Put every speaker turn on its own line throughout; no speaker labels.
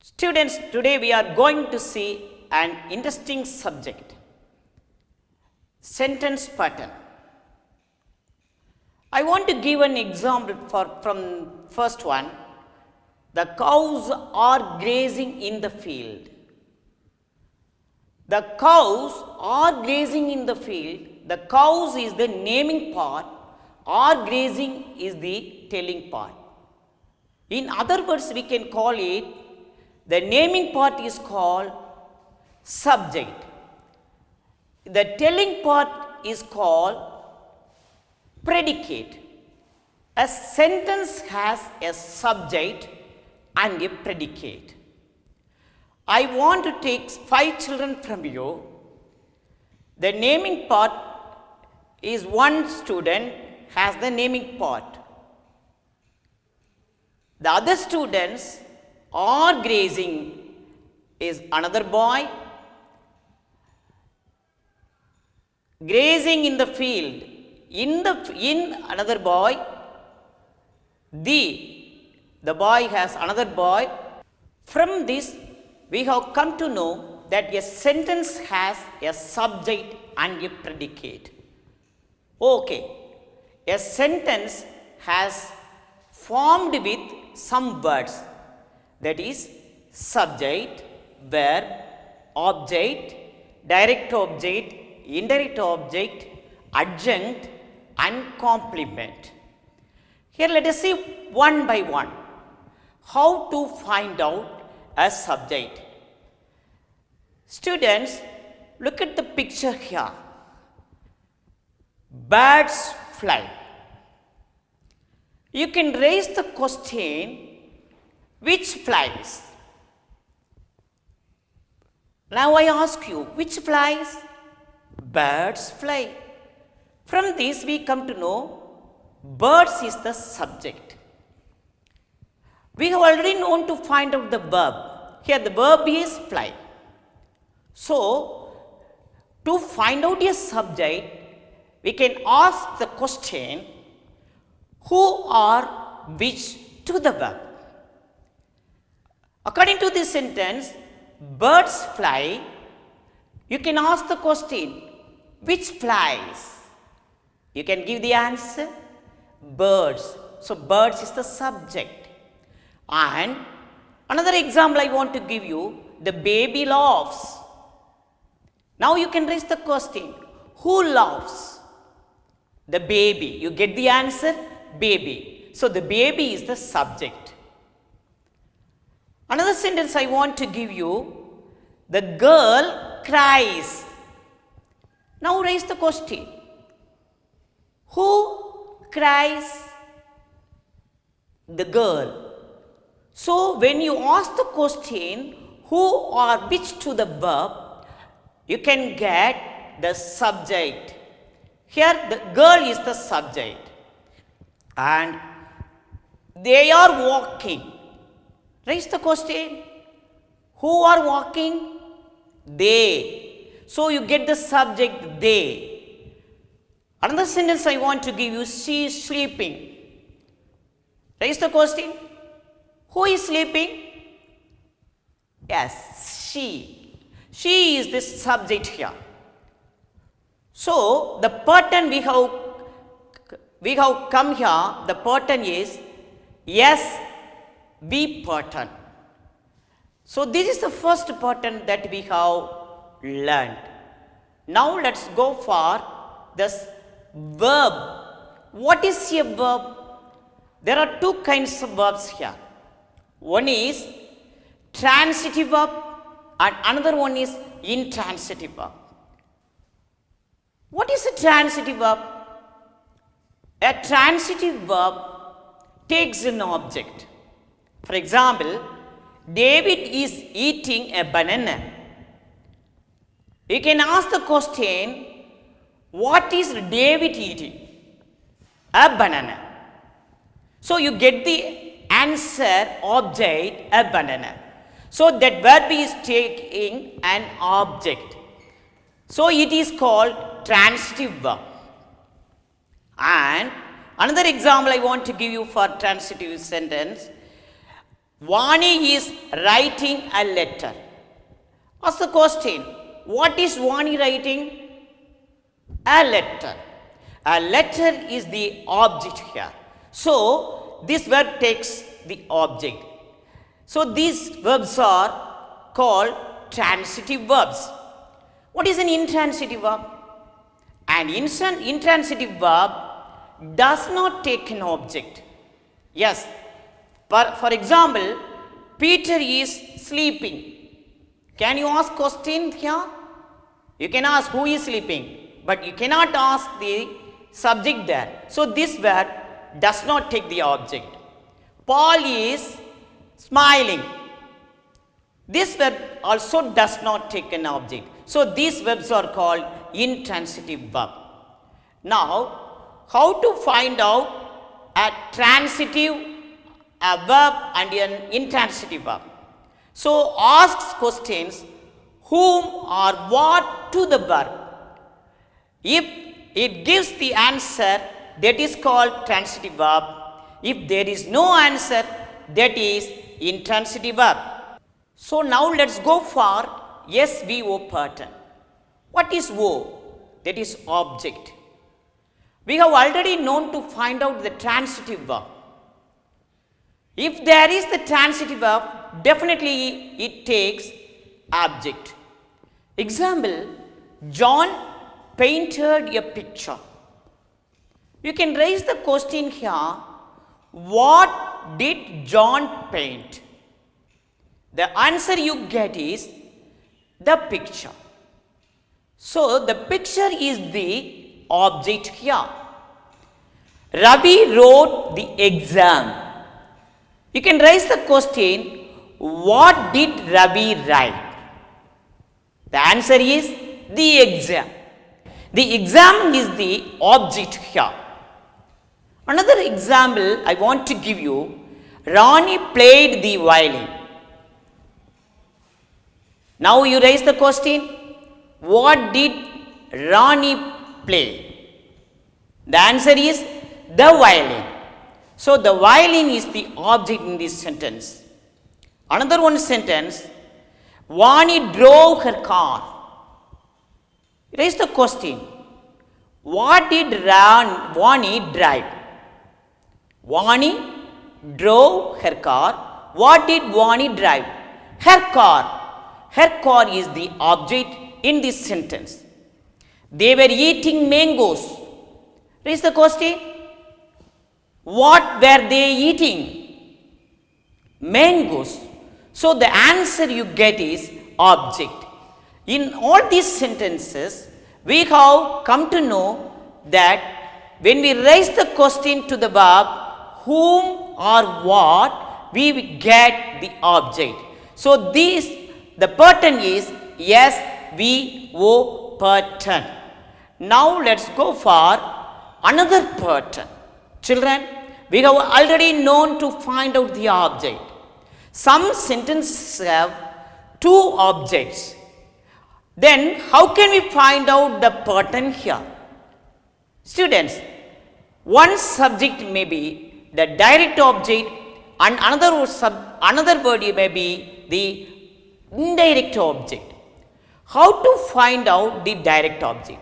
Students, today we are going to see an interesting subject, sentence pattern. I want to give an example from first one. The cows are grazing in the field. The cows are grazing in the field. The cows is the naming part, are grazing is the telling part. In other words, we can call it, the naming part is called subject. The telling part is called predicate. A sentence has a subject and a predicate. I want to take 5 children from you. The naming part is one student has the naming part. The other students are grazing is another boy. Grazing in the field in another boy. The boy has another boy. From this we have come to know that a sentence has a subject and a predicate. Okay, a sentence has formed with some words, that is subject, verb, object, direct object, indirect object, adjunct and complement. Here let us see one by one how to find out a subject. Students, look at the picture here. Birds fly. You can raise the question, which flies? Now I ask you, which flies? Birds fly. From this we come to know birds is the subject. We have already known to find out the verb. Here the verb is fly. So, to find out a subject, we can ask the question, who or which to the verb. According to this sentence, birds fly, you can ask the question, which flies? You can give the answer, birds. So, birds is the subject. And another example I want to give you, the baby laughs. Now you can raise the question, who laughs? The baby. You get the answer, baby. So, the baby is the subject. Another sentence I want to give you, the girl cries. Now raise the question, who cries? The girl. So, when you ask the question, who or which to the verb, you can get the subject. Here the girl is the subject and they are walking. Raise the question, who are walking? They. So, you get the subject they. Another sentence I want to give you, she is sleeping. Raise the question, who is sleeping? Yes, she. She is the subject here. So, the pattern we have come here, the pattern is yes, be pattern. So, this is the first pattern that we have learned. Now, let us go for this verb. What is a verb? There are two kinds of verbs here. One is transitive verb and another one is intransitive verb. What is a transitive verb? A transitive verb takes an object. For example, David is eating a banana. You can ask the question, what is David eating? A banana. So, you get the answer, object, a banana. So, that verb is taking an object. So, it is called transitive verb. And another example I want to give you for transitive sentence, Vani is writing a letter. Ask the question, what is Vani writing? A letter. A letter is the object here. So, this verb takes the object. So, these verbs are called transitive verbs. What is an intransitive verb? An intransitive verb does not take an object. Yes, for example, Peter is sleeping. Can you ask question here? You can ask who is sleeping, but you cannot ask the subject there. So, this verb does not take the object. Paul is smiling. This verb also does not take an object. So, these verbs are called intransitive verb. Now, how to find out a transitive verb and an intransitive verb? So, asks questions whom or what to the verb. If it gives the answer, that is called transitive verb. If there is no answer, that is intransitive verb. So, now let us go for SVO pattern. What is O? That is object. We have already known to find out the transitive verb. If there is the transitive verb, definitely it takes object. Example, John painted a picture. You can raise the question here, what did John paint? The answer you get is the picture. So, the picture is the object here. Ravi wrote the exam. You can raise the question, what did Ravi write? The answer is the exam. The exam is the object here. Another example I want to give you, Ronnie played the violin. Now you raise the question, what did Ronnie play? The answer is the violin. So, the violin is the object in this sentence. Another one sentence, Vani drove her car. Raise the question, what did Vani drive? Vani drove her car. What did Vani drive? Her car. Her car is the object in this sentence. They were eating mangoes. Raise the question, what were they eating? Mangoes. So, the answer you get is object. In all these sentences, we have come to know that when we raise the question to the verb whom or what, we get the object. So, the pattern is SVO pattern. Now, let us go for another pattern. Children, we have already known to find out the object. Some sentences have two objects. Then, how can we find out the pattern here? Students, one subject may be the direct object and another word may be the indirect object. How to find out the direct object?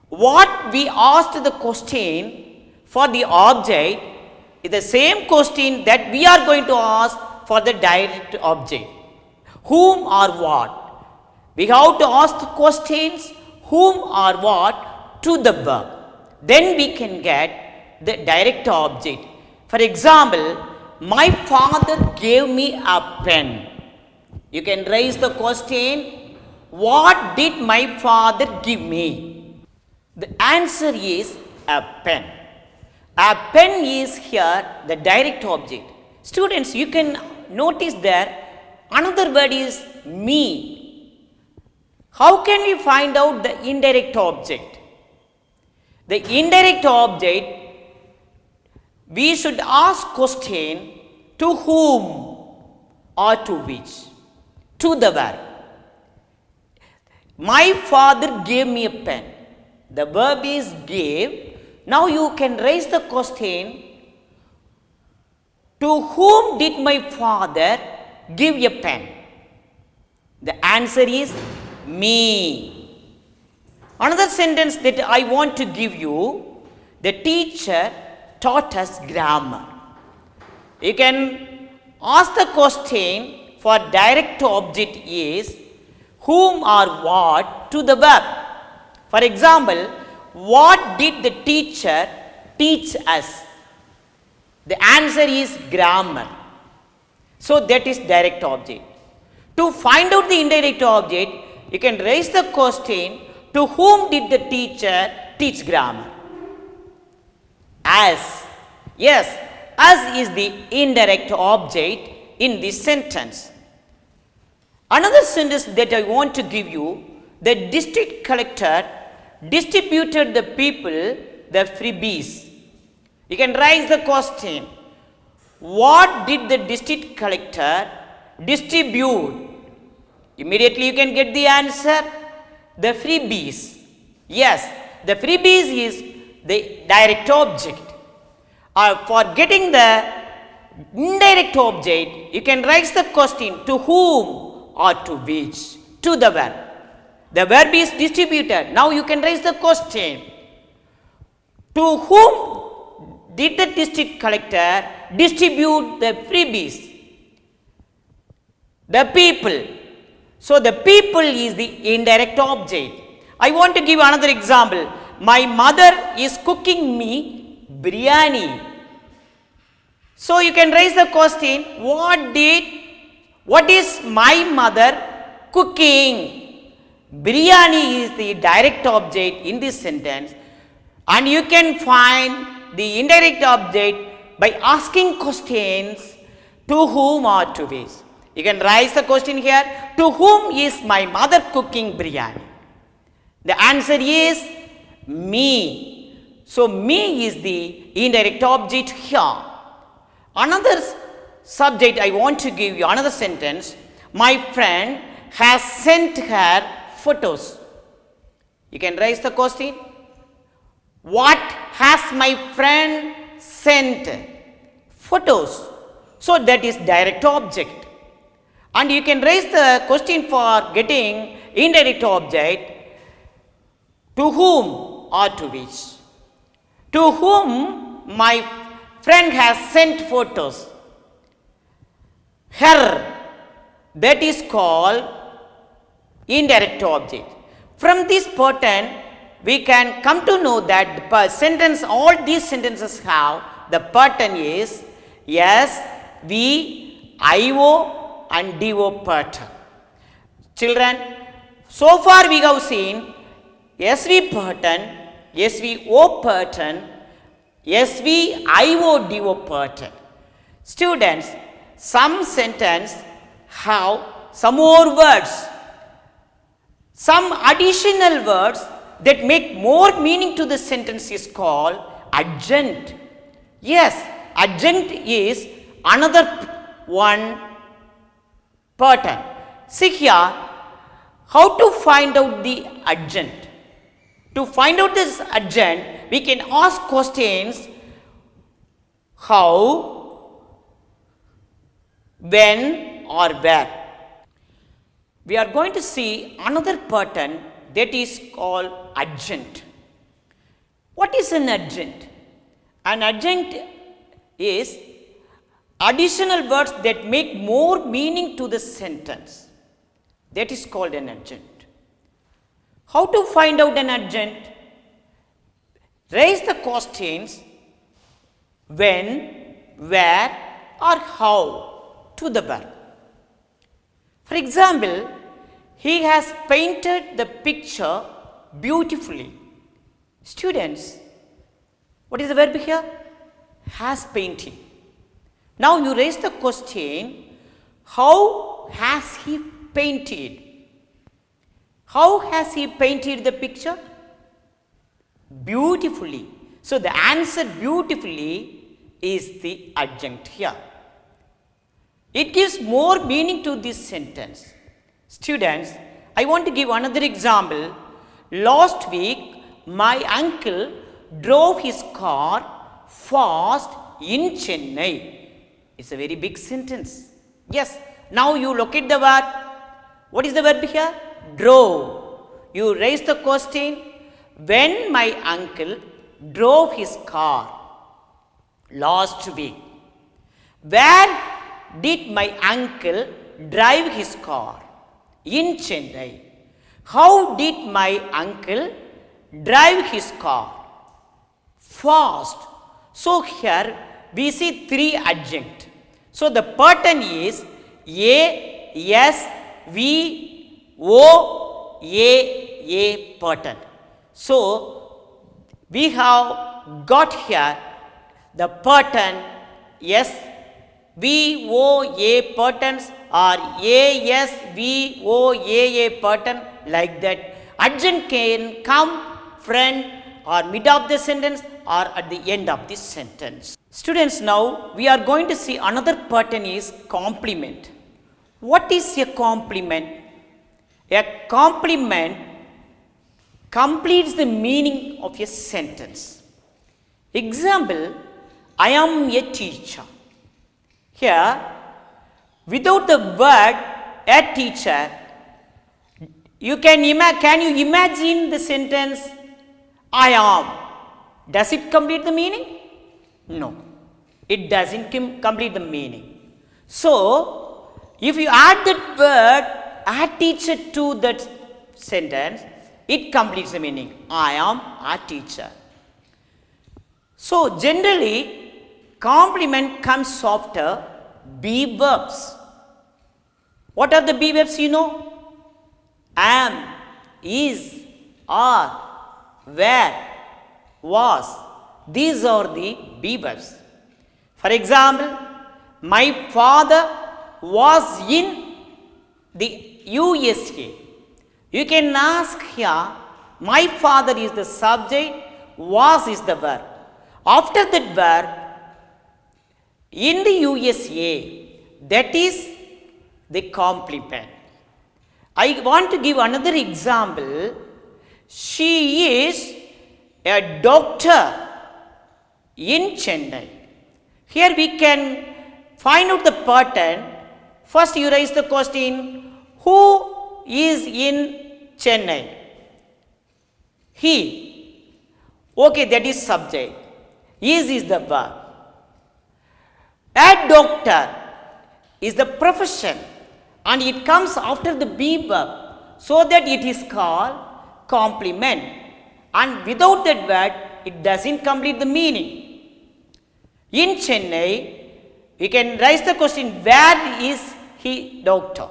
What we asked the question for the object is the same question that we are going to ask for the direct object. Whom or what? We have to ask the questions whom or what to the verb. Then we can get the direct object. For example, my father gave me a pen. You can raise the question, what did my father give me? The answer is a pen. A pen is here the direct object. Students, you can notice there another word is me. How can we find out the indirect object? The indirect object, we should ask question to whom or to which? To the verb. My father gave me a pen. The verb is gave. Now you can raise the question To whom did my father give a pen? The answer is me. Another sentence that I want to give you, the teacher taught us grammar. You can ask the question for direct object is whom or what to the verb. For example, what did the teacher teach us? The answer is grammar. So that is direct object. To find out the indirect object, you can raise the question, to whom did the teacher teach grammar? Us. Yes, us is the indirect object in this sentence. Another sentence that I want to give you, the district collector distributed the people the freebies. You can raise the question, what did the district collector distribute? Immediately you can get the answer, the freebies. Yes, the freebies is the direct object. For getting the indirect object, you can raise the question, to whom or to which? To the verb. The verb is distributed. Now you can raise the question, to whom did the district collector distribute the freebies? The people. So the people is the indirect object. I want to give another example. My mother is cooking me biryani. So you can raise the question, what is my mother cooking? Biryani is the direct object in this sentence, and you can find the indirect object by asking questions, to whom or to which. You can raise the question here, to whom is my mother cooking biryani? The answer is me. So me is the indirect object here. Another subject I want to give you, another sentence, my friend has sent her photos. You can raise the question, what has my friend sent? Photos. So that is direct object. And you can raise the question for getting indirect object, to whom or to which. To whom my friend has sent photos. Her, that is called indirect object. From this pattern, we can come to know that the sentence, all these sentences have, the pattern is S, V, IO and DO pattern. Children, so far we have seen SV pattern, SVO pattern, SVIO-DO pattern. Students, some sentence have some more words, some additional words that make more meaning to the sentence is called adjunct. Yes, adjunct is another one pattern. See here, how to find out the adjunct? To find out this adjunct, we can ask questions, how, when or where. We are going to see another pattern that is called adjunct. What is an adjunct? An adjunct is additional words that make more meaning to the sentence. That is called an adjunct. How to find out an adjunct? Raise the questions, when, where or how to the verb. For example, he has painted the picture beautifully. Students, what is the verb here? Has painted. Now you raise the question, how has he painted? How has he painted the picture? Beautifully. So the answer beautifully is the adjunct here. It gives more meaning to this sentence. Students, I want to give another example. Last week, my uncle drove his car fast in Chennai. It's a very big sentence. Yes. Now you locate the word. What is the verb here? Drove. You raise the question, when my uncle drove his car last week. Where did my uncle drive his car? In Chennai. How did my uncle drive his car? Fast. So here we see three adjuncts. So the pattern is A, S, V, O, A pattern. So we have got here the pattern S, V, O, A patterns or A, S, V, O, A pattern, like that. Adjunct can come front or mid of the sentence or at the end of the sentence. Students, now we are going to see another pattern is complement. What is a complement? A complement completes the meaning of a sentence. Example, I am a teacher. Here, without the word a teacher, can you imagine the sentence I am? Does it complete the meaning? No, it doesn't complete the meaning. So, if you add that word a teacher to that sentence, it completes the meaning. I am a teacher. So, generally, complement comes after be verbs. What are the be verbs you know? Am, is, are, were, was. These are the be verbs. For example, my father was in the USA. You can ask here, my father is the subject, was is the verb. After that verb, in the USA, that is the complement. I want to give another example. She is a doctor in Chennai. Here we can find out the pattern. First you raise the question, who is in Chennai? He. Okay, that is subject. Is the verb. A doctor is the profession and it comes after the be verb, so that it is called complement, and without that word it doesn't complete the meaning. In Chennai, we can raise the question, where is he doctor?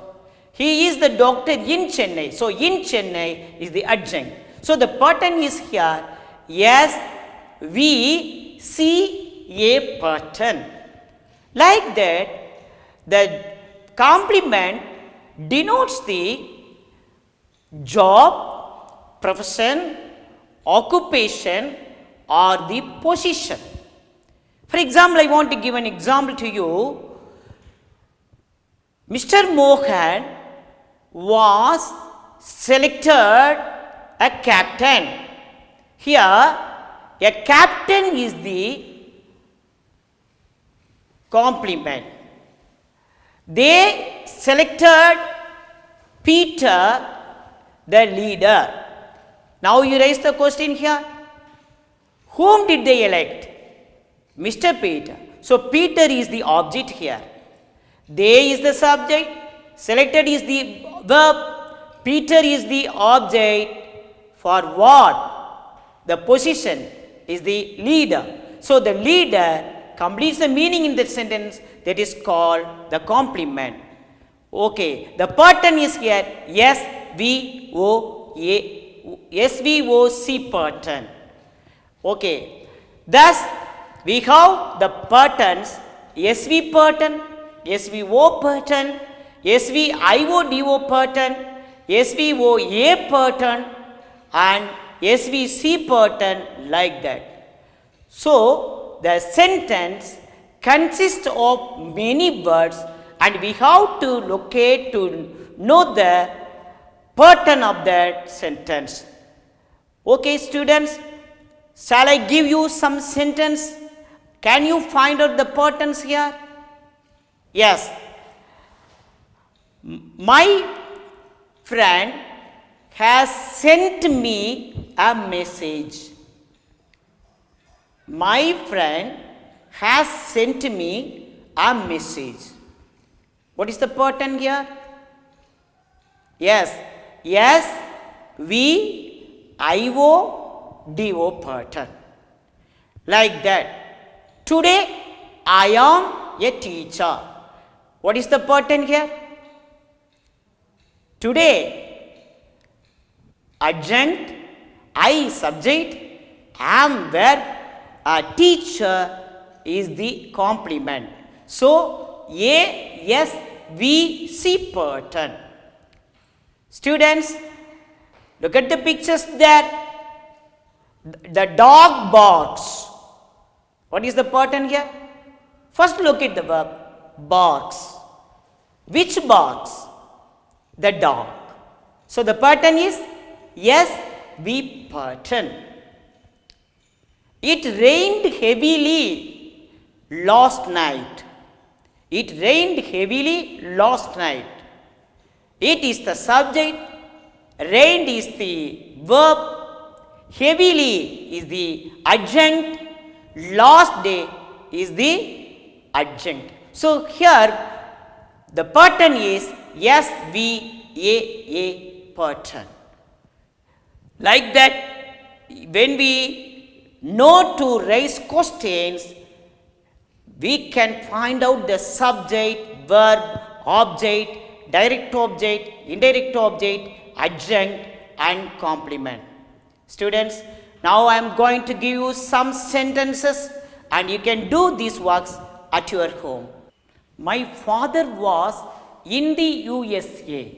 He is the doctor in Chennai. So in Chennai is the adjunct. So the pattern is here, yes, we see a pattern. Like that, the complement denotes the job, profession, occupation or the position. For example, I want to give an example to you. Mr. Mohan was selected a captain. Here, a captain is the complement. They selected Peter the leader. Now you raise the question here. Whom did they elect? Mr. Peter. So Peter is the object here. They is the subject. Selected is the verb. Peter is the object. For what? The position is the leader. So the leader completes the meaning in that sentence, that is called the complement. Okay, the pattern is here SVOC pattern. Okay, thus we have the patterns SV pattern, SVO pattern, SVIODO pattern, SVOA pattern and SVC pattern, like that. So the sentence consists of many words and we have to locate to know the pattern of that sentence. Okay students, shall I give you some sentence? Can you find out the patterns here? Yes. My friend has sent me a message. My friend has sent me a message. What is the pattern here? Yes. Yes. V. I. O. D. O. pattern. Like that. Today I am a teacher. What is the pattern here? Today, adjunct, I subject, am verb, a teacher is the complement. So, A, S, V, C pattern. Students, look at the pictures there. The dog barks. What is the pattern here? First look at the verb, barks. Which barks? The dog. So the pattern is yes, V pattern. It rained heavily last night. It rained heavily last night. It is the subject, rained is the verb, heavily is the adjunct, last day is the adjunct. So here the pattern is SVAA pattern. Like that, when we know to raise questions, we can find out the subject, verb, object, direct object, indirect object, adjunct and complement. Students, now I am going to give you some sentences and you can do these works at your home. My father was in the USA.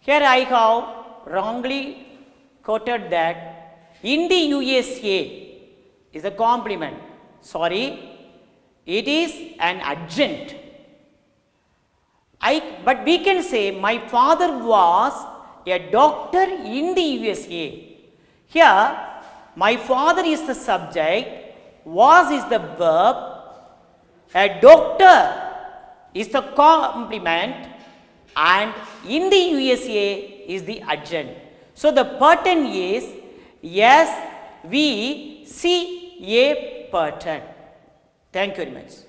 Here I have wrongly quoted that in the USA is a complement. Sorry, it is an adjunct. But we can say my father was a doctor in the USA. Here, my father is the subject, was is the verb, a doctor is the complement, and in the USA is the adjunct. So the pattern is SVCA pattern. Thank you very much.